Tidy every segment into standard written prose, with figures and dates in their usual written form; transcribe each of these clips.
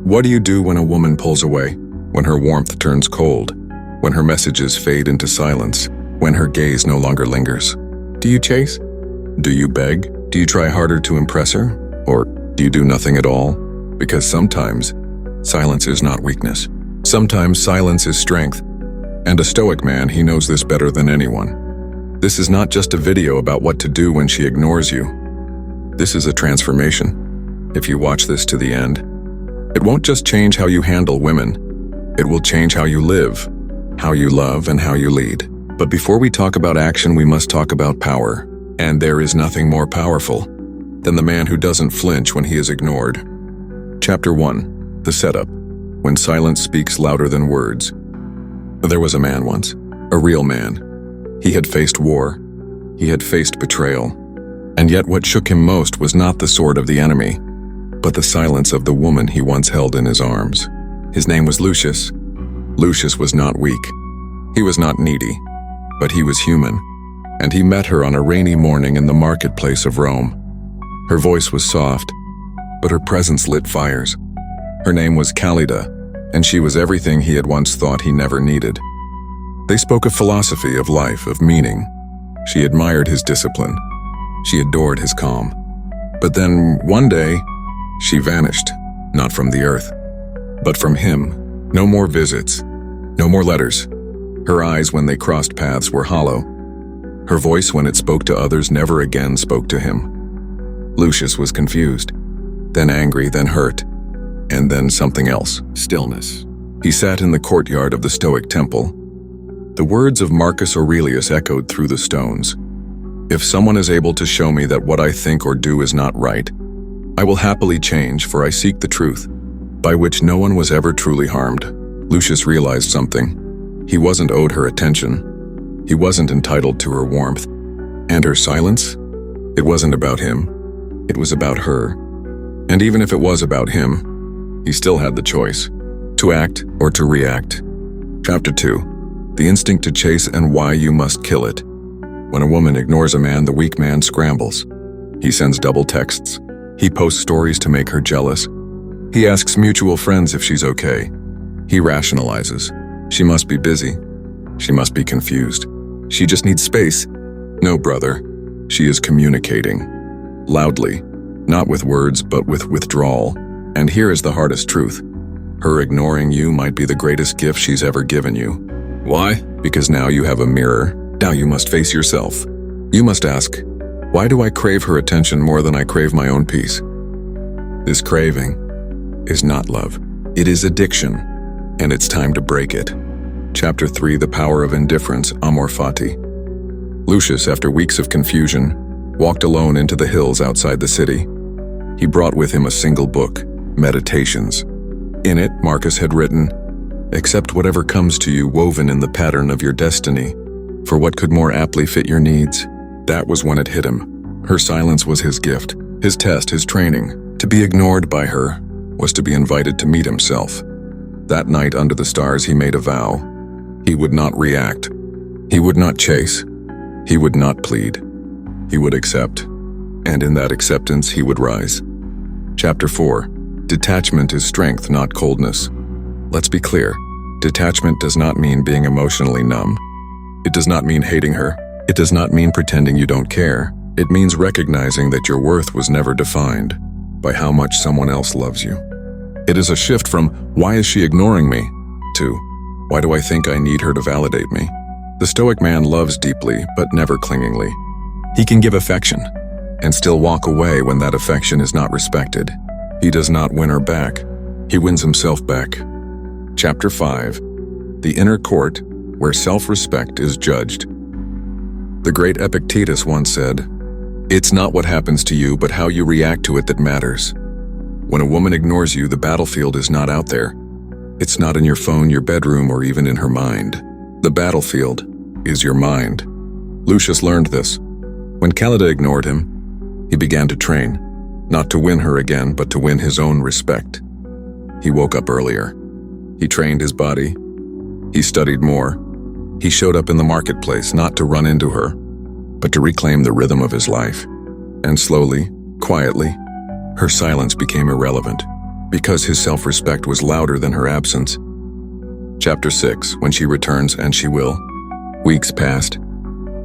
What do you do when a woman pulls away? When her warmth turns cold? When her messages fade into silence? When her gaze no longer lingers? Do you chase? Do you beg? Do you try harder to impress her? Or do you do nothing at all? Because sometimes silence is not weakness. Sometimes silence is strength. And a Stoic man, he knows this better than anyone. This is not just a video about what to do when she ignores you. This is a transformation. If you watch this to the end, it won't just change how you handle women. It will change how you live, how you love, and how you lead. But before we talk about action, we must talk about power. And there is nothing more powerful than the man who doesn't flinch when he is ignored. Chapter 1. The Setup. When silence speaks louder than words. There was a man once, a real man. He had faced war. He had faced betrayal. And yet what shook him most was not the sword of the enemy, but the silence of the woman he once held in his arms. His name was Lucius. Lucius was not weak. He was not needy, but he was human. And he met her on a rainy morning in the marketplace of Rome. Her voice was soft, but her presence lit fires. Her name was Callida, and she was everything he had once thought he never needed. They spoke of philosophy, of life, of meaning. She admired his discipline. She adored his calm. But then, one day, she vanished, not from the earth, but from him. No more visits, no more letters. Her eyes, when they crossed paths, were hollow. Her voice, when it spoke to others, never again spoke to him. Lucius was confused, then angry, then hurt, and then something else, stillness. He sat in the courtyard of the Stoic temple. The words of Marcus Aurelius echoed through the stones. If someone is able to show me that what I think or do is not right, I will happily change, for I seek the truth, by which no one was ever truly harmed. Lucius realized something. He wasn't owed her attention. He wasn't entitled to her warmth. And her silence? It wasn't about him. It was about her. And even if it was about him, he still had the choice, to act or to react. Chapter 2. The instinct to chase and why you must kill it. When a woman ignores a man, the weak man scrambles. He sends double texts. He posts stories to make her jealous. He asks mutual friends if she's okay. He rationalizes. She must be busy. She must be confused. She just needs space. No, brother. She is communicating. Loudly. Not with words, but with withdrawal. And here is the hardest truth. Her ignoring you might be the greatest gift she's ever given you. Why? Because now you have a mirror. Now you must face yourself. You must ask, why do I crave her attention more than I crave my own peace? This craving is not love. It is addiction, and it's time to break it. Chapter 3. The Power of Indifference, Amor Fati. Lucius, after weeks of confusion, walked alone into the hills outside the city. He brought with him a single book, Meditations. In it, Marcus had written, "Accept whatever comes to you woven in the pattern of your destiny, for what could more aptly fit your needs?" That was when it hit him. Her silence was his gift, his test, his training. To be ignored by her was to be invited to meet himself. That night under the stars, he made a vow. He would not react. He would not chase. He would not plead. He would accept. And in that acceptance, he would rise. Chapter 4. Detachment is strength, not coldness. Let's be clear. Detachment does not mean being emotionally numb. It does not mean hating her. It does not mean pretending you don't care. It means recognizing that your worth was never defined by how much someone else loves you. It is a shift from, why is she ignoring me, to, why do I think I need her to validate me? The Stoic man loves deeply, but never clingingly. He can give affection, and still walk away when that affection is not respected. He does not win her back. He wins himself back. Chapter 5. The Inner Court, where self-respect is judged. The great Epictetus once said, "It's not what happens to you, but how you react to it that matters." When a woman ignores you, the battlefield is not out there. It's not in your phone, your bedroom, or even in her mind. The battlefield is your mind. Lucius learned this. When Callida ignored him, he began to train, not to win her again, but to win his own respect. He woke up earlier. He trained his body. He studied more. He showed up in the marketplace, not to run into her, but to reclaim the rhythm of his life. And slowly, quietly, her silence became irrelevant. because his self-respect was louder than her absence. Chapter 6, when she returns, and she will. Weeks passed,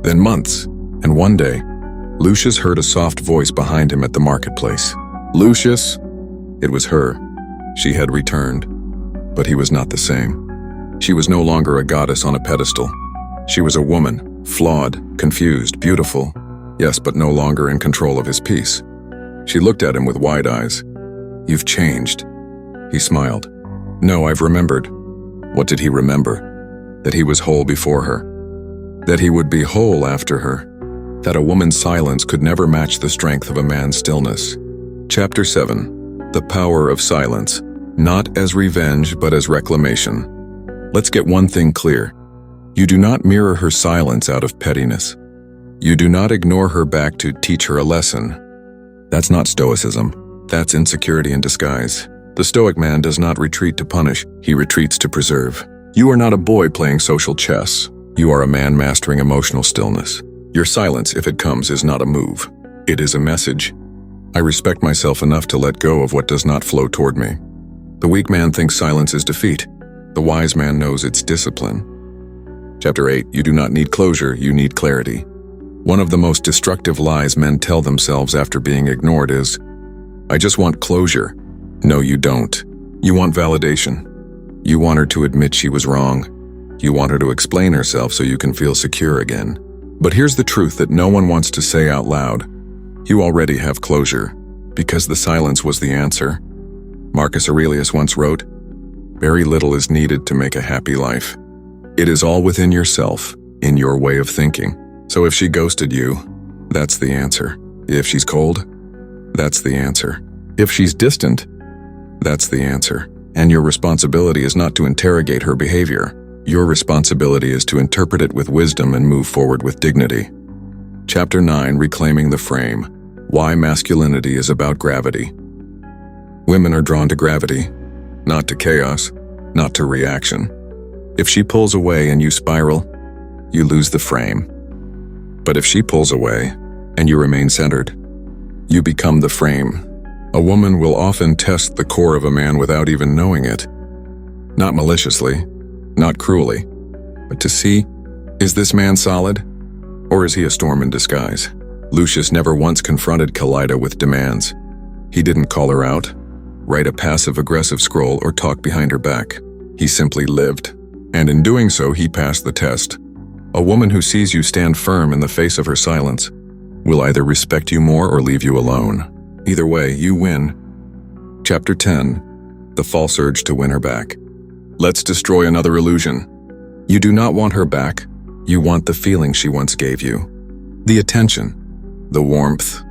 then months, and one day, Lucius heard a soft voice behind him at the marketplace. "Lucius!" It was her. She had returned, but he was not the same. She was no longer a goddess on a pedestal. She was a woman, flawed, confused, beautiful, yes, but no longer in control of his peace. She looked at him with wide eyes. "You've changed." He smiled. "No, I've remembered." What did he remember? That he was whole before her. That he would be whole after her. That a woman's silence could never match the strength of a man's stillness. Chapter 7. The Power of Silence. Not as revenge, but as reclamation. Let's get one thing clear. You do not mirror her silence out of pettiness. You do not ignore her back to teach her a lesson. That's not Stoicism. That's insecurity in disguise. The Stoic man does not retreat to punish, he retreats to preserve. You are not a boy playing social chess. You are a man mastering emotional stillness. Your silence, if it comes, is not a move. It is a message. I respect myself enough to let go of what does not flow toward me. The weak man thinks silence is defeat. The wise man knows it's discipline. Chapter 8. You do not need closure, you need clarity. One of the most destructive lies men tell themselves after being ignored is, "I just want closure." No, you don't. You want validation. You want her to admit she was wrong. You want her to explain herself so you can feel secure again. But here's the truth that no one wants to say out loud. You already have closure, because the silence was the answer. Marcus Aurelius once wrote, "Very little is needed to make a happy life. It is all within yourself, in your way of thinking." So if she ghosted you, that's the answer. If she's cold, that's the answer. If she's distant, that's the answer. And your responsibility is not to interrogate her behavior. Your responsibility is to interpret it with wisdom and move forward with dignity. Chapter 9, Reclaiming the Frame. Why masculinity is about gravity. Women are drawn to gravity, not to chaos, not to reaction. If she pulls away and you spiral, you lose the frame. But if she pulls away and you remain centered, you become the frame. A woman will often test the core of a man without even knowing it. Not maliciously, not cruelly, but to see, is this man solid? Or is he a storm in disguise? Lucius never once confronted Kalida with demands. He didn't call her out, write a passive-aggressive scroll, or talk behind her back. He simply lived. And in doing so, he passed the test. A woman who sees you stand firm in the face of her silence will either respect you more or leave you alone. Either way, you win. Chapter 10. The False Urge to Win Her Back. Let's destroy another illusion. You do not want her back. You want the feeling she once gave you. The attention, the warmth,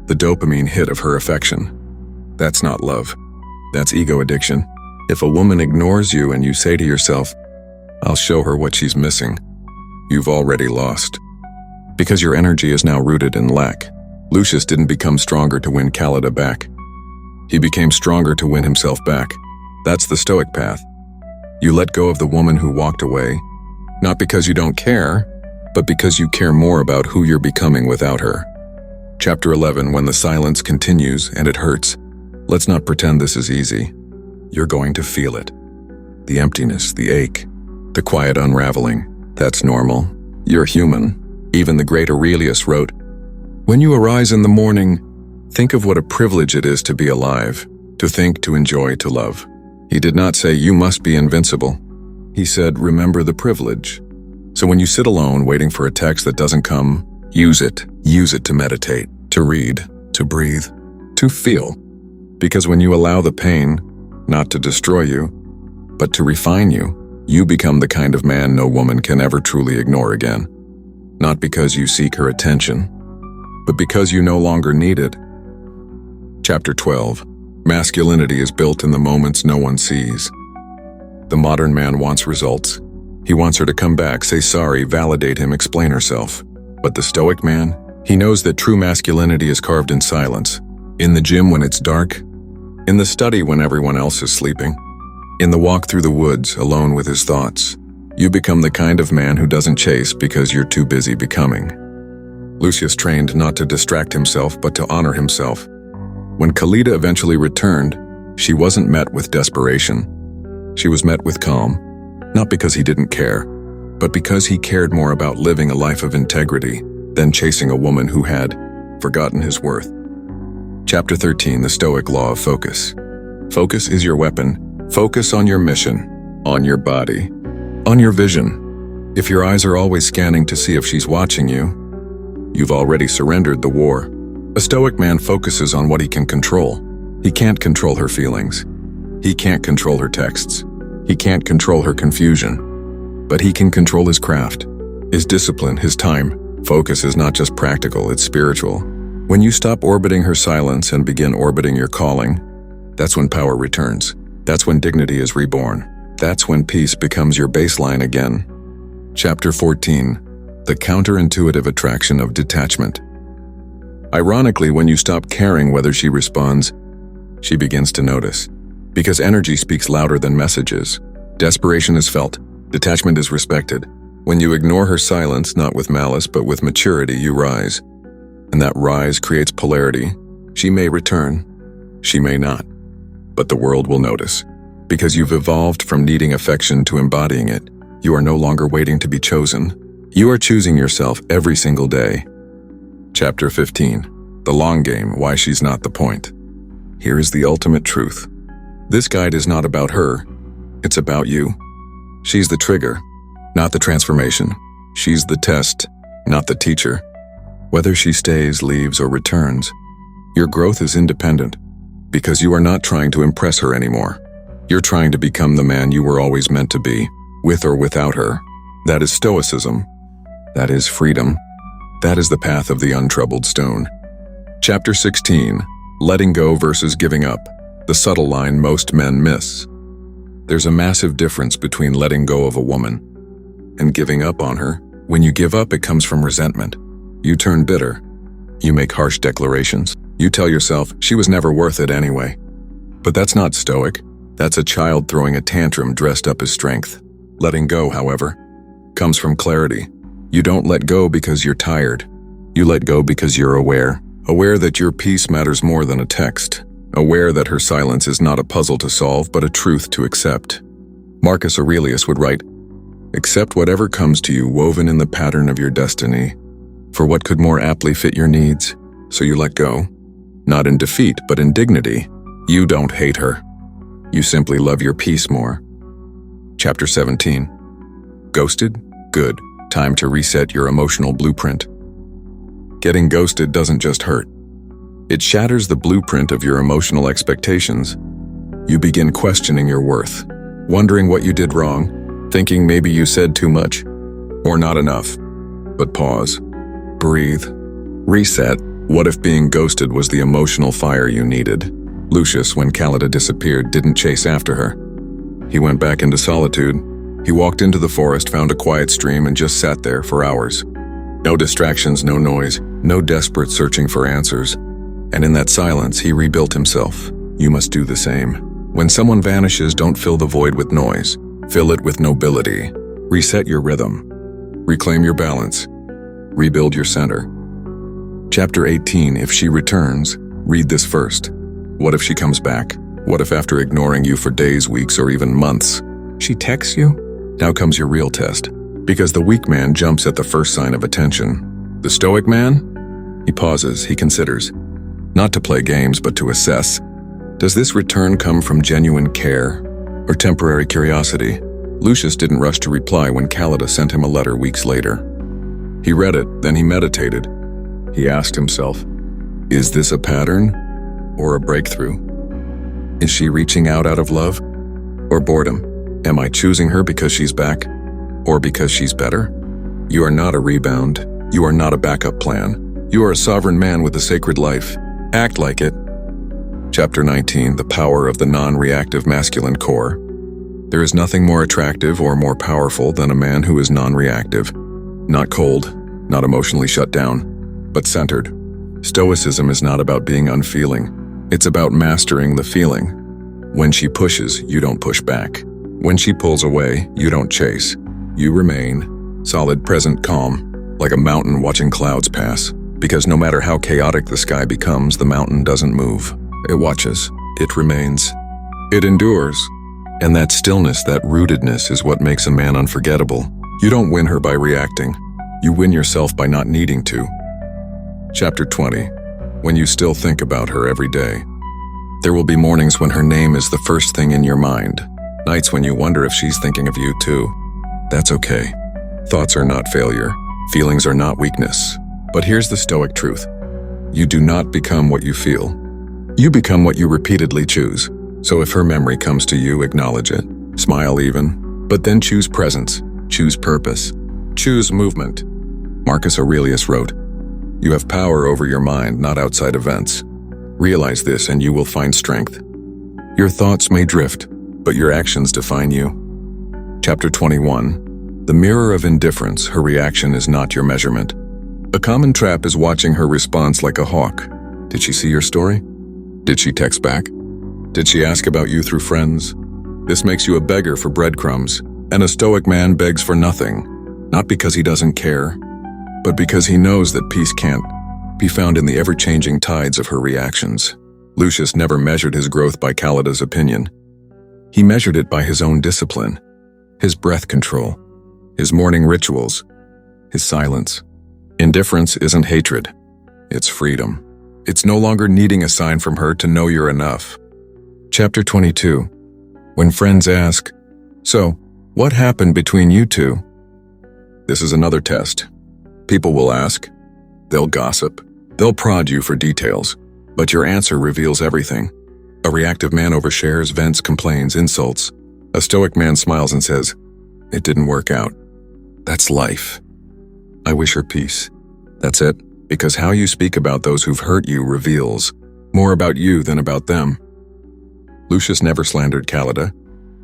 the dopamine hit of her affection. That's not love. That's ego addiction. If a woman ignores you and you say to yourself, "I'll show her what she's missing," you've already lost. Because your energy is now rooted in lack. Lucius didn't become stronger to win Kalida back. He became stronger to win himself back. That's the Stoic path. You let go of the woman who walked away, not because you don't care, but because you care more about who you're becoming without her. Chapter 11, When the Silence Continues and It Hurts. Let's not pretend this is easy. You're going to feel it. The emptiness, the ache, the quiet unraveling. That's normal. You're human. Even the great Aurelius wrote, "When you arise in the morning, think of what a privilege it is to be alive, to think, to enjoy, to love." He did not say you must be invincible. He said, remember the privilege. So when you sit alone waiting for a text that doesn't come, use it. Use it to meditate, to read, to breathe, to feel. Because when you allow the pain, not to destroy you, but to refine you, you become the kind of man no woman can ever truly ignore again. Not because you seek her attention, but because you no longer need it. Chapter 12. Masculinity is built in the moments no one sees. The modern man wants results. He wants her to come back, say sorry, validate him, explain herself. But the Stoic man, he knows that true masculinity is carved in silence. In the gym when it's dark, in the study when everyone else is sleeping, in the walk through the woods alone with his thoughts. You become the kind of man who doesn't chase because you're too busy becoming. Lucius trained not to distract himself but to honor himself. When Kalida eventually returned, She wasn't met with desperation. She was met with calm, not because he didn't care, but because he cared more about living a life of integrity than chasing a woman who had forgotten his worth. Chapter 13, the Stoic Law of Focus. Focus is your weapon. Focus on your mission, on your body, on your vision. If your eyes are always scanning to see if she's watching you, you've already surrendered the war. A Stoic man focuses on what he can control. He can't control her feelings. He can't control her texts. He can't control her confusion. But he can control his craft, his discipline, his time. Focus is not just practical, it's spiritual. When you stop orbiting her silence and begin orbiting your calling, that's when power returns. That's when dignity is reborn. That's when peace becomes your baseline again. Chapter 14, the counterintuitive attraction of detachment. Ironically, when you stop caring whether she responds, she begins to notice. Because energy speaks louder than messages. Desperation is felt. Detachment is respected. When you ignore her silence, not with malice, but with maturity, you rise. And that rise creates polarity. She may return. She may not. But the world will notice. Because you've evolved from needing affection to embodying it. You are no longer waiting to be chosen. You are choosing yourself every single day. Chapter 15. The long game, why she's not the point. Here is the ultimate truth. This guide is not about her. It's about you. She's the trigger, not the transformation. She's the test, not the teacher. Whether she stays, leaves, or returns, your growth is independent because you are not trying to impress her anymore. You're trying to become the man you were always meant to be, with or without her. That is Stoicism. That is freedom. That is the path of the Untroubled Stone. Chapter 16, letting go versus giving up. The subtle line most men miss. There's a massive difference between letting go of a woman and giving up on her. When you give up, it comes from resentment. You turn bitter. You make harsh declarations. You tell yourself, she was never worth it anyway. But that's not Stoic. That's a child throwing a tantrum dressed up as strength. Letting go, however, comes from clarity. You don't let go because you're tired. You let go because you're aware. Aware that your peace matters more than a text. Aware that her silence is not a puzzle to solve, but a truth to accept. Marcus Aurelius would write, "Accept whatever comes to you woven in the pattern of your destiny, for what could more aptly fit your needs?" So you let go, not in defeat, but in dignity. You don't hate her. You simply love your peace more. Chapter 17. Ghosted? Good. Time to reset your emotional blueprint. Getting ghosted doesn't just hurt. It shatters the blueprint of your emotional expectations. You begin questioning your worth, wondering what you did wrong, thinking maybe you said too much or not enough. But pause, breathe, reset. What if being ghosted was the emotional fire you needed? Lucius, when Callida disappeared, didn't chase after her. He went back into solitude. He walked into the forest, found a quiet stream, and just sat there for hours. No distractions, no noise, no desperate searching for answers. And in that silence, he rebuilt himself. You must do the same. When someone vanishes, don't fill the void with noise. Fill it with nobility. Reset your rhythm. Reclaim your balance. Rebuild your center. Chapter 18, if she returns, read this first. What if she comes back? What if after ignoring you for days, weeks, or even months, she texts you? Now comes your real test. Because the weak man jumps at the first sign of attention. The Stoic man? He pauses, he considers. Not to play games, but to assess. Does this return come from genuine care or temporary curiosity? Lucius didn't rush to reply when Callida sent him a letter weeks later. He read it, then he meditated. He asked himself, is this a pattern or a breakthrough? Is she reaching out of love or boredom? Am I choosing her because she's back or because she's better? You are not a rebound. You are not a backup plan. You are a sovereign man with a sacred life. Act like it. Chapter 19, the power of the non-reactive masculine core. There is nothing more attractive or more powerful than a man who is non-reactive. Not cold, not emotionally shut down, but centered. Stoicism is not about being unfeeling. It's about mastering the feeling. When she pushes, you don't push back. When she pulls away, you don't chase. You remain, solid, present, calm, like a mountain watching clouds pass. Because no matter how chaotic the sky becomes, the mountain doesn't move. It watches, it remains, It endures. And that stillness, that rootedness is what makes a man unforgettable. You don't win her by reacting. You win yourself by not needing to. Chapter 20. When you still think about her every day. There will be mornings when her name is the first thing in your mind. Nights when you wonder if she's thinking of you too. That's okay. Thoughts are not failure. Feelings are not weakness. But here's the Stoic truth. You do not become what you feel. You become what you repeatedly choose. So if her memory comes to you, acknowledge it. Smile even. But then choose presence. Choose purpose. Choose movement. Marcus Aurelius wrote, "You have power over your mind, not outside events. Realize this and you will find strength. Your thoughts may drift, but your actions define you." Chapter 21. The mirror of indifference, her reaction is not your measurement. A common trap is watching her response like a hawk. Did she see your story? Did she text back? Did she ask about you through friends? This makes you a beggar for breadcrumbs, and a Stoic man begs for nothing, not because he doesn't care, but because he knows that peace can't be found in the ever-changing tides of her reactions. Lucius never measured his growth by Callida's opinion. He measured it by his own discipline, his breath control, his morning rituals, his silence. Indifference isn't hatred, it's freedom. It's no longer needing a sign from her to know you're enough. Chapter 22. When friends ask, "So, what happened between you two?" This is another test. People will ask. They'll gossip. They'll prod you for details. But your answer reveals everything. A reactive man overshares, vents, complains, insults. A Stoic man smiles and says, "It didn't work out." That's life. I wish her peace. That's it, because how you speak about those who've hurt you reveals more about you than about them. Lucius never slandered Callida.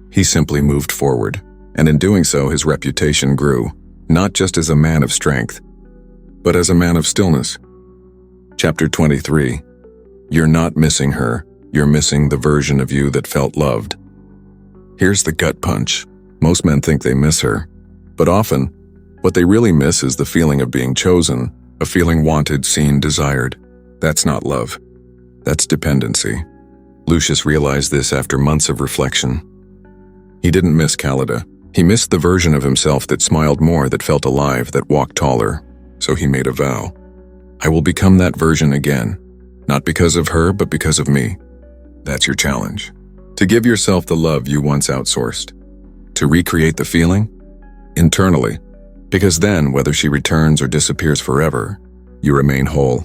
He simply moved forward, and in doing so his reputation grew, not just as a man of strength, but as a man of stillness. Chapter 23. You're not missing her, you're missing the version of you that felt loved. Here's the gut punch. Most men think they miss her, but often, what they really miss is the feeling of being chosen, a feeling wanted, seen, desired. That's not love. That's dependency. Lucius realized this after months of reflection. He didn't miss Callida. He missed the version of himself that smiled more, that felt alive, that walked taller. So he made a vow. I will become that version again, not because of her, but because of me. That's your challenge. To give yourself the love you once outsourced. To recreate the feeling internally, because then, whether she returns or disappears forever, you remain whole.